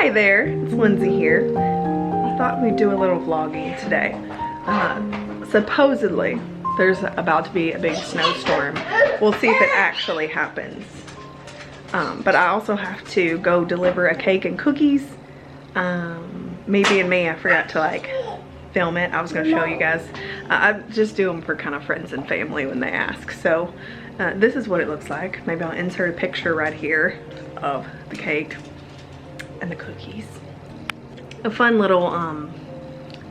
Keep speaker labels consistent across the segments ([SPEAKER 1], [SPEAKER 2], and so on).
[SPEAKER 1] Hi there, it's Lindsey here. I thought we'd do a little vlogging today. Supposedly, there's about to be a big snowstorm. We'll see if it actually happens. But I also have to go deliver a cake and cookies. Maybe and me, I forgot to like film it. I was gonna show you guys. I just do them for kind of friends and family when they ask. So this is what it looks like. Maybe I'll insert a picture right here of the cake and the cookies. A fun little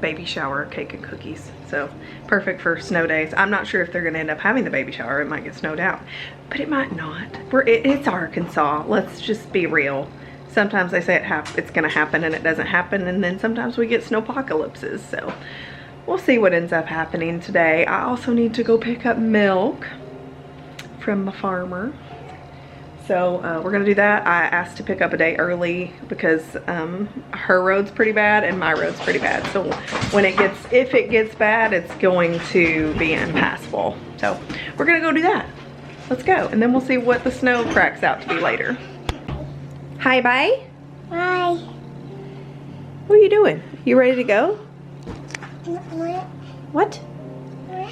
[SPEAKER 1] baby shower cake and cookies. So perfect for snow days. I'm not sure if they're gonna end up having the baby shower. It might get snowed out, but it might not. It's Arkansas. Let's just be real. Sometimes they say it's gonna happen and it doesn't happen, and then sometimes we get snowpocalypses. So we'll see what ends up happening today. I also need to go pick up milk from the farmer. So we're gonna do that. I asked to pick up a day early because her road's pretty bad and my road's pretty bad. So when if it gets bad, it's going to be impassable. So we're gonna go do that. Let's go, and then we'll see what the snow cracks out to be later. Hi, bye.
[SPEAKER 2] Hi.
[SPEAKER 1] What are you doing? You ready to go? What?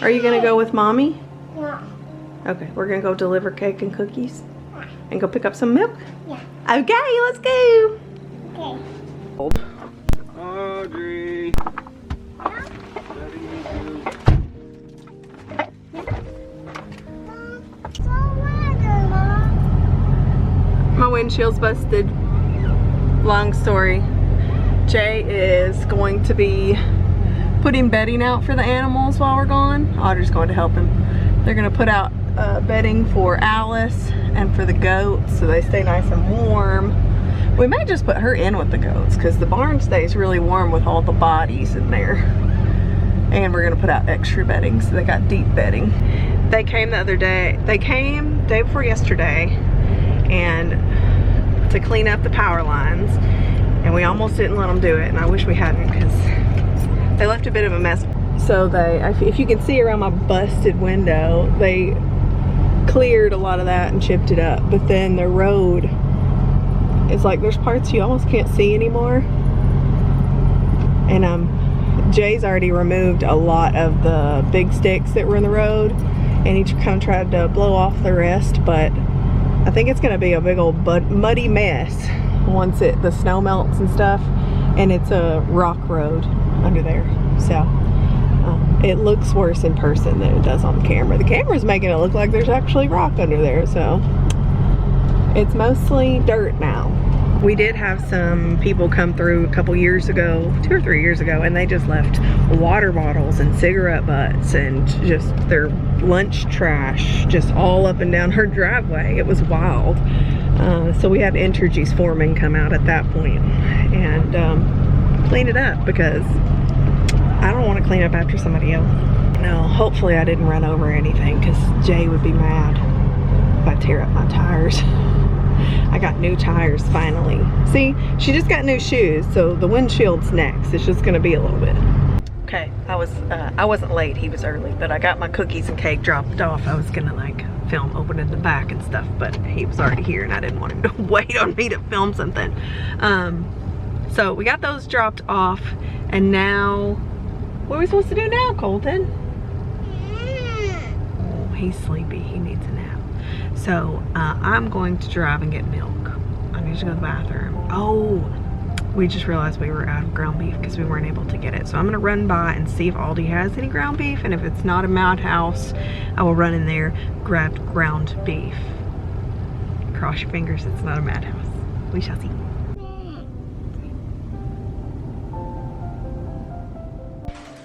[SPEAKER 1] Are you gonna go with mommy?
[SPEAKER 2] Yeah.
[SPEAKER 1] Okay, we're gonna go deliver cake and cookies and go pick up some milk?
[SPEAKER 2] Yeah.
[SPEAKER 1] Okay, let's go.
[SPEAKER 2] Okay.
[SPEAKER 3] Audrey.
[SPEAKER 1] My windshield's busted. Long story. Jay is going to be putting bedding out for the animals while we're gone. Audrey's going to help him. They're gonna put out bedding for Alice and for the goats so they stay nice and warm. We may just put her in with the goats because the barn stays really warm with all the bodies in there. And we're gonna put out extra bedding, so they got deep bedding. They came the other day. They came day before yesterday and to clean up the power lines, and we almost didn't let them do it, and I wish we hadn't because they left a bit of a mess. So if you can see around my busted window, they cleared a lot of that and chipped it up, but then the road is like there's parts you almost can't see anymore. And Jay's already removed a lot of the big sticks that were in the road, and he kind of tried to blow off the rest, but I think it's gonna be a big old muddy mess once the snow melts and stuff, and it's a rock road under there. So it looks worse in person than it does on camera. The camera's making it look like there's actually rock under there, so it's mostly dirt now. We did have some people come through a couple years ago, 2 or 3 years ago, and they just left water bottles and cigarette butts and just their lunch trash just all up and down her driveway. It was wild. So we had Entergy's foreman come out at that point and clean it up because I don't want to clean up after somebody else. No, hopefully I didn't run over anything because Jay would be mad if I tear up my tires. I got new tires finally. See, she just got new shoes, so the windshield's next. It's just gonna be a little bit. Okay, I wasn't late, he was early, but I got my cookies and cake dropped off. I was gonna like film opening the back and stuff, but he was already here and I didn't want him to wait on me to film something. So we got those dropped off, and now, what are we supposed to do now, Colton? Oh, he's sleepy, he needs a nap. So I'm going to drive and get milk. I need to go to the bathroom. Oh, we just realized we were out of ground beef because we weren't able to get it. So I'm gonna run by and see if Aldi has any ground beef, and if it's not a Madhouse, I will run in there, grab ground beef. Cross your fingers, it's not a Madhouse. We shall see.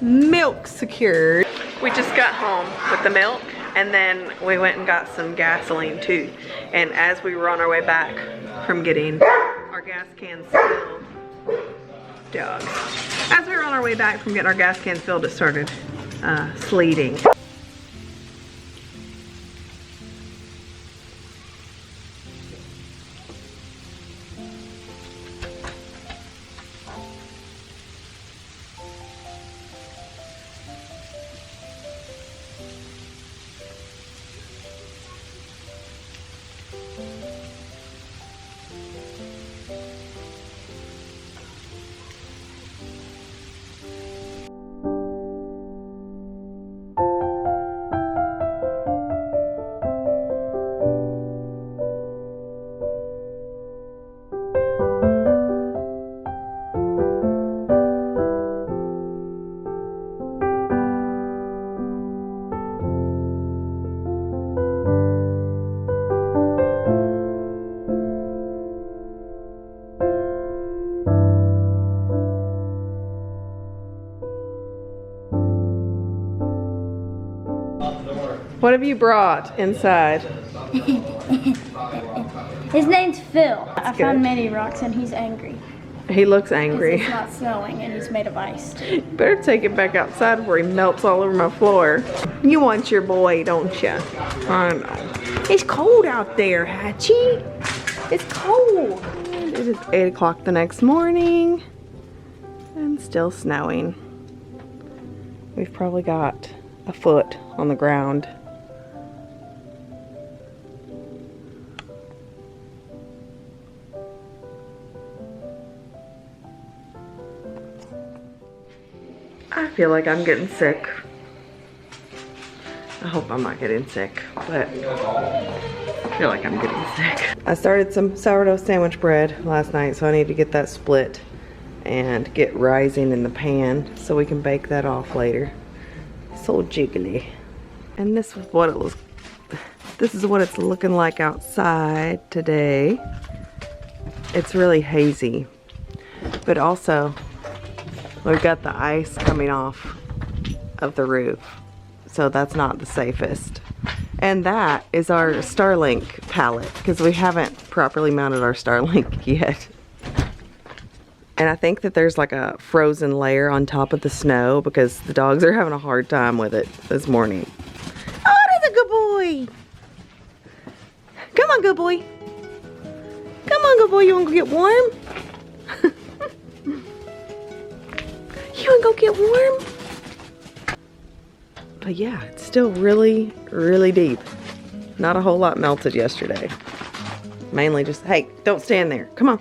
[SPEAKER 1] Milk secured. We just got home with the milk, and then we went and got some gasoline too. And as we were on our way back from getting our gas cans filled, as we were on our way back from getting our gas cans filled, it started sleeting. What have you brought inside?
[SPEAKER 2] His name's Phil. I
[SPEAKER 1] good.
[SPEAKER 2] found many rocks and he's angry.
[SPEAKER 1] He looks angry.
[SPEAKER 2] It's not snowing and he's made of ice.
[SPEAKER 1] Better take it back outside before he melts all over my floor. You want your boy, don't you? I know. It's cold out there, Hatchie. It's cold. It is 8 o'clock the next morning and still snowing. We've probably got a foot on the ground. I feel like I'm getting sick. I hope I'm not getting sick, but I feel like I'm getting sick. I started some sourdough sandwich bread last night, so I need to get that split and get rising in the pan so we can bake that off later. So jiggly. And this is what it's looking like outside today. It's really hazy, but also we've got the ice coming off of the roof, so that's not the safest. And that is our Starlink pallet, because we haven't properly mounted our Starlink yet. And I think that there's like a frozen layer on top of the snow because the dogs are having a hard time with it this morning. Oh, that's a good boy. Come on, good boy. Come on, good boy. You want to go get warm? You want to go get warm? But yeah, it's still really, really deep. Not a whole lot melted yesterday. Mainly just, hey, don't stand there. Come on.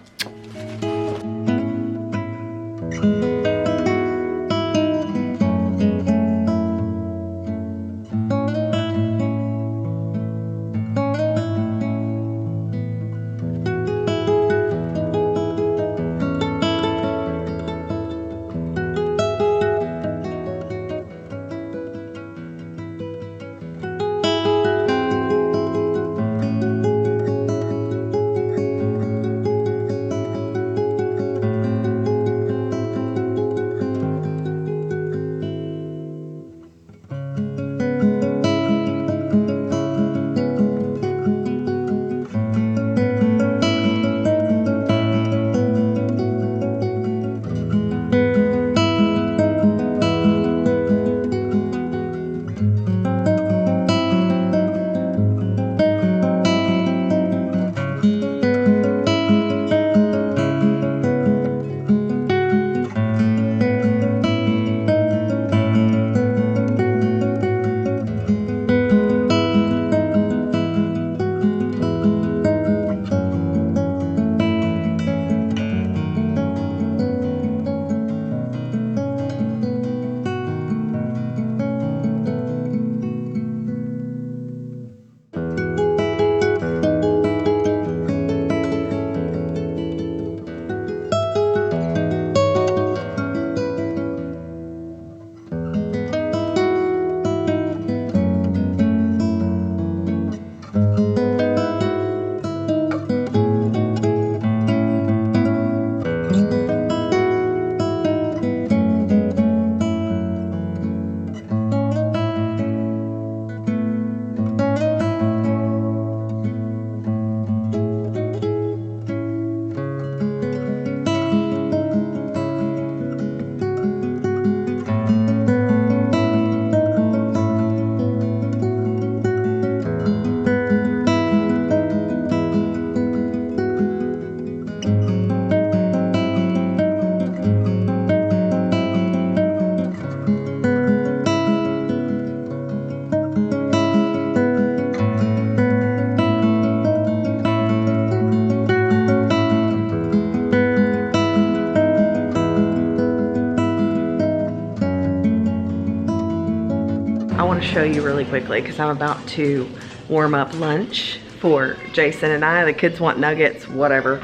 [SPEAKER 1] Show you really quickly because I'm about to warm up lunch for Jason and I. The kids want nuggets, whatever.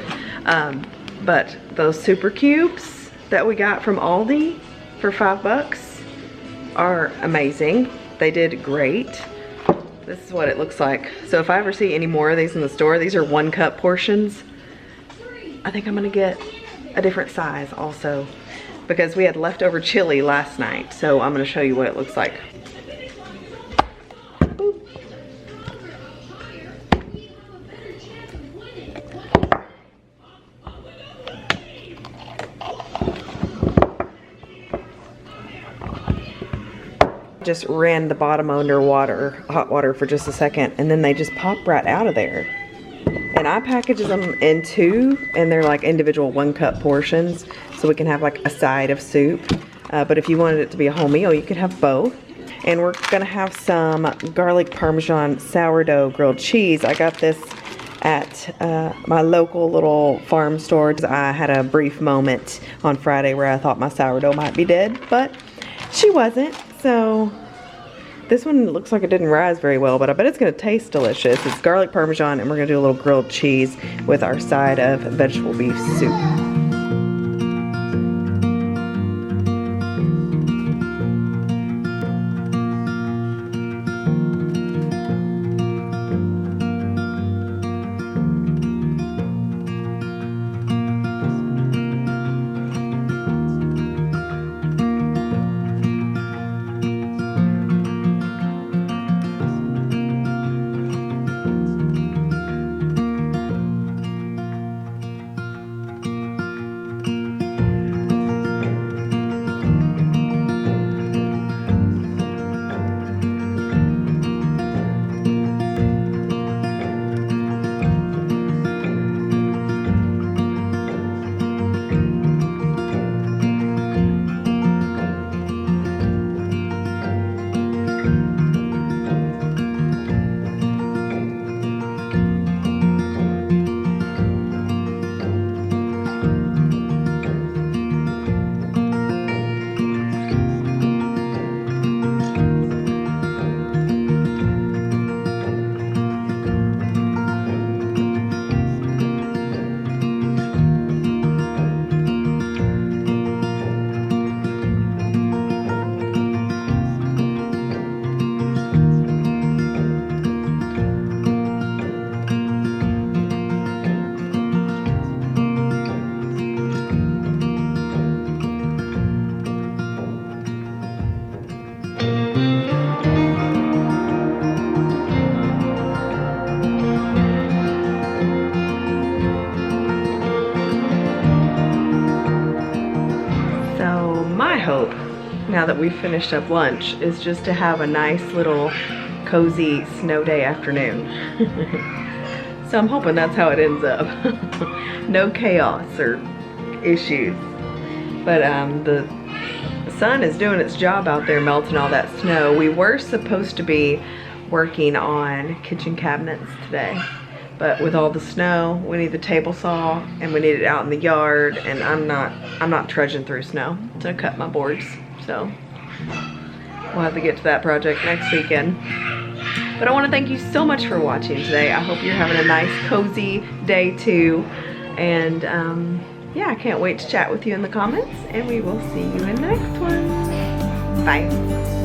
[SPEAKER 1] But those super cubes that we got from Aldi for $5 are amazing. They did great. This is what it looks like. So if I ever see any more of these in the store, these are 1 cup portions. I think I'm gonna get a different size also because we had leftover chili last night. So I'm gonna show you what it looks like. Boop. Just ran the bottom under water, hot water for just a second, and then they just pop right out of there. And I package them in 2, and they're like individual 1-cup portions, so we can have like a side of soup. But if you wanted it to be a whole meal, you could have both. And we're gonna have some garlic parmesan sourdough grilled cheese. I got this at my local little farm store. I had a brief moment on Friday where I thought my sourdough might be dead, but she wasn't. So this one looks like it didn't rise very well, but I bet it's gonna taste delicious. It's garlic parmesan, and we're gonna do a little grilled cheese with our side of vegetable beef soup. Hope, now that we've finished up lunch, is just to have a nice little cozy snow day afternoon. So I'm hoping that's how it ends up. No chaos or issues. But the sun is doing its job out there, melting all that snow. We were supposed to be working on kitchen cabinets today, but with all the snow, we need the table saw, and we need it out in the yard, and I'm not trudging through snow to cut my boards, so we'll have to get to that project next weekend. But I want to thank you so much for watching today. I hope you're having a nice cozy day too, and yeah, I can't wait to chat with you in the comments, and we will see you in the next one. Bye.